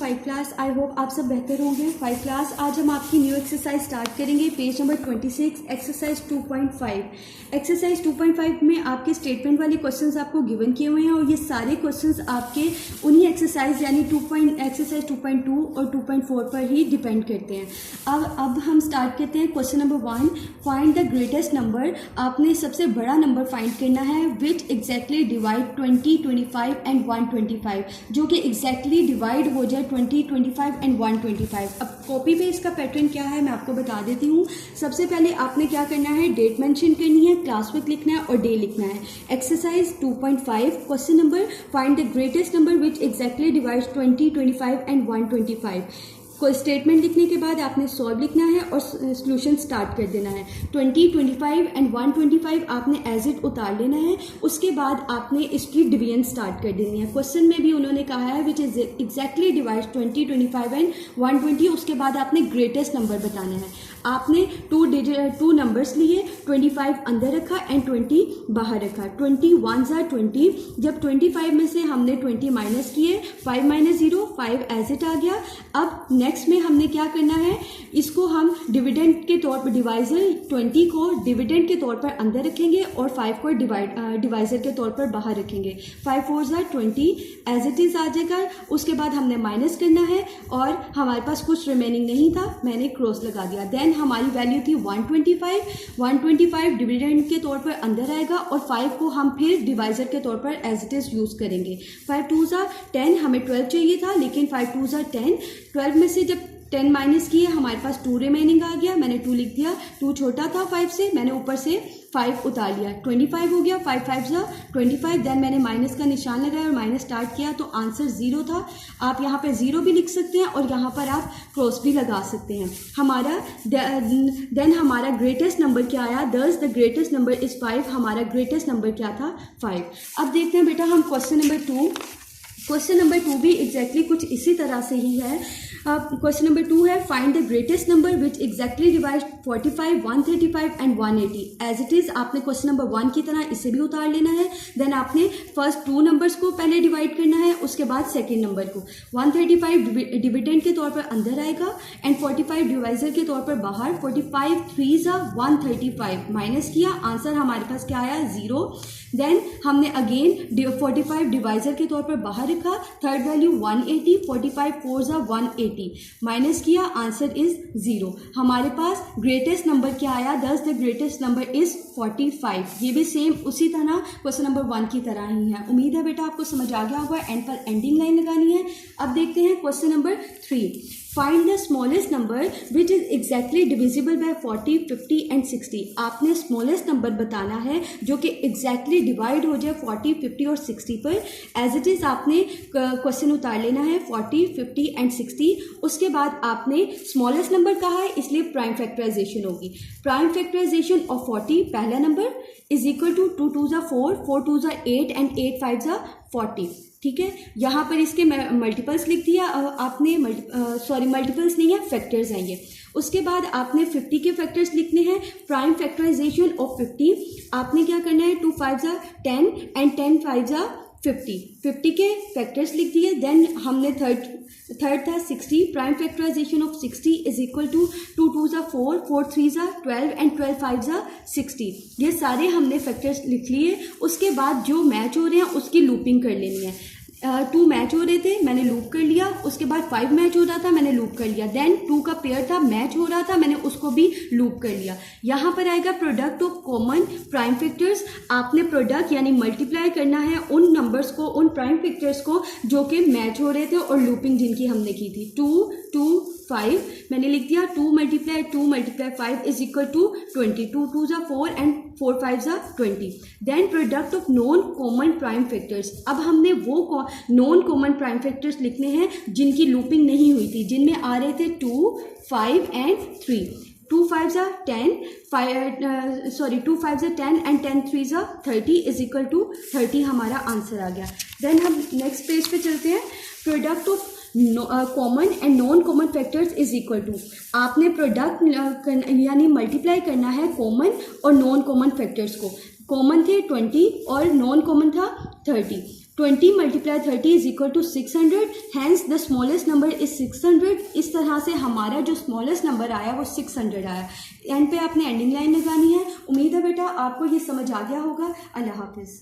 Five class. I hope आप सब बेहतर होंगे। फाइव क्लास आज हम आपकी न्यू एक्सरसाइज स्टार्ट करेंगे। Page number 26, exercise 2.5। एक्सरसाइज 2.5 में आपके स्टेटमेंट वाले क्वेश्चंस आपको गिवन किए हुए हैं और ये सारे क्वेश्चंस आपके उन्हीं एक्सरसाइज यानी एक्सरसाइज 2.2 और 2.4 पर ही डिपेंड करते हैं। अब हम स्टार्ट करते हैं। Question number 1, find the greatest number. आपने सबसे बड़ा नंबर फाइंड करना है विच एग्जैक्टली डिवाइड 20, 25 एंड 125, जो कि एग्जैक्टली डिवाइड हो जाए 20, 25 एंड 125। अब कॉपी पे इसका पैटर्न क्या है मैं आपको बता देती हूँ। सबसे पहले आपने क्या करना है, डेट मेंशन करनी है, क्लास वर्क लिखना है और डे लिखना है। Exercise 2.5 question number, find the greatest number which exactly divides 20, 25 and 125। कोई स्टेटमेंट लिखने के बाद आपने सॉल्व लिखना है और सोल्यूशन स्टार्ट कर देना है। 20, 25 एंड 125 आपने एज इट उतार लेना है। उसके बाद आपने इसकी डिवीजन स्टार्ट कर देनी है। क्वेश्चन में भी उन्होंने कहा है which is exactly divide 20, 25 and 120। उसके बाद आपने ग्रेटेस्ट नंबर बताना है। आपने टू नंबर्स लिए, 25 अंदर रखा एंड 20 बाहर रखा। 20 1s are 20। जब 25 में से हमने 20 माइनस किए, 5 माइनस 0, 5 एज इट आ गया। अब नेक्स्ट में हमने क्या करना है, इसको हम डिविडेंड के तौर पर, डिवाइजर 20 को डिविडेंड के तौर पर अंदर रखेंगे और 5 को डिवाइजर के तौर पर बाहर रखेंगे। 5 4s are 20 as it is आ जाएगा। उसके बाद हमने माइनस करना है और हमारे पास कुछ रिमेनिंग नहीं था, मैंने क्रॉस लगा दिया। देन हमारी वैल्यू थी 125 डिविडेंड के तौर पर अंदर आएगा और 5 को हम फिर डिवाइजर के तौर पर एज इट इज यूज करेंगे। 5 2s are 10, हमें 12 चाहिए था लेकिन 5 2s are 10। 12 में से जब 10 माइनस किए हमारे पास 2 रिमेनिंग आ गया, मैंने 2 लिख दिया। 2 छोटा था 5 से, मैंने ऊपर से 5 उतार लिया। 25 हो गया, 5 5s are 25। देन मैंने माइनस का निशान लगाया और माइनस स्टार्ट किया तो आंसर 0 था। आप यहाँ पे 0 भी लिख सकते हैं और यहाँ पर आप क्रॉस भी लगा सकते हैं। हमारा देन हमारा ग्रेटेस्ट नंबर क्या आया, दस द ग्रेटेस्ट नंबर इज 5। हमारा ग्रेटेस्ट नंबर क्या था, 5। अब देखते हैं बेटा हम क्वेश्चन नंबर 2। क्वेश्चन नंबर 2 भी एग्जैक्टली कुछ इसी तरह से ही है। क्वेश्चन नंबर 2 है, find the greatest number which exactly divide 45, 135 and 180 as it is. आपने क्वेश्चन नंबर 1 की तरह इसे भी उतार लेना है। देन आपने फर्स्ट 2 नंबर्स को पहले डिवाइड करना है, उसके बाद सेकेंड नंबर को। 135 डिविडेंड के तौर पर अंदर आएगा एंड 45 डिवाइजर के तौर पर बाहर। 45 3s are 135, माइनस किया, आंसर हमारे पास क्या आया, 0। देन हमने अगेन 45 डिवाइजर के तौर पर बाहर रखा, third value 180। 45 4s are 180, minus किया, आंसर इज 0। हमारे पास ग्रेटेस्ट नंबर क्या आया, दस द ग्रेटेस्ट नंबर इज 45। ये भी सेम उसी तरह क्वेश्चन नंबर 1 की तरह ही है। उम्मीद है बेटा आपको समझ आ गया होगा। एंड पर एंडिंग लाइन लगानी है। अब देखते हैं question number 3, find the smallest number which is exactly divisible by 40, 50 and 60। आपने स्मॉलेस्ट नंबर बताना है जो कि एग्जैक्टली डिवाइड हो जाए 40, 50 और 60 पर। एज इट इज आपने क्वेश्चन उतार लेना है 40, 50 एंड 60। उसके बाद आपने स्मॉलेस्ट नंबर कहा है इसलिए प्राइम फैक्टराइजेशन होगी। प्राइम फैक्टराइजेशन ऑफ 40, पहला number is equal to 2 2s are 4, 4 2s are 8 and 8 5s are 40। ठीक है, यहाँ पर इसके मल्टीपल्स लिख दिया आपने, मल्टीपल्स नहीं है, फैक्टर्स हैं ये। उसके बाद आपने 50 के फैक्टर्स लिखने हैं। प्राइम फैक्टराइजेशन ऑफ 50, आपने क्या करना है, 2 5s are 10 and 10 5s are 50। 50 के फैक्टर्स लिख दिए। देन हमने थर्ड था 60। Prime factorization of 60 is equal to 2 2s are 4, 4 3s are 12 and 12 5s are 60। ये सारे हमने फैक्टर्स लिख लिए। उसके बाद जो मैच हो रहे हैं उसकी लूपिंग कर लेनी है। 2 मैच हो रहे थे, मैंने लूप कर लिया। उसके बाद 5 मैच हो रहा था, मैंने लूप कर लिया। देन 2 का पेयर था, मैच हो रहा था, मैंने उसको भी लूप कर लिया। यहाँ पर आएगा product of common prime factors. आपने प्रोडक्ट यानी मल्टीप्लाई करना है उन नंबर्स को, उन प्राइम फैक्टर्स को जो कि मैच हो रहे थे और लूपिंग जिनकी हमने की थी। 2 2 5 मैंने लिख दिया। 2 multiply 5 is equal to 20। 2 2s are 4 and 4 5s are 20। Then product of non common prime factors. अब हमने वो नॉन कॉमन प्राइम फैक्टर्स लिखने हैं जिनकी लूपिंग नहीं हुई थी, जिनमें आ रहे थे 2 5 and 3। 2 5s are 10, 2 5s are 10 and 10 3s are 30 is equal to 30। हमारा आंसर आ गया। देन हम नेक्स्ट पेज पे चलते हैं। Product of common and non common factors is equal to, आपने प्रोडक्ट यानी मल्टीप्लाई करना है कॉमन और नॉन कॉमन फैक्टर्स को। कॉमन थे 20 और नॉन कॉमन था 30। 20 multiply 30 is equal to 600, hence the smallest number is 600। इस तरह से हमारा जो स्मॉलेस्ट नंबर आया वो 600 आया। एंड पे आपने एंडिंग लाइन लगानी है। उम्मीद है बेटा आपको ये समझ आ गया होगा। अल्लाह हाफिज़।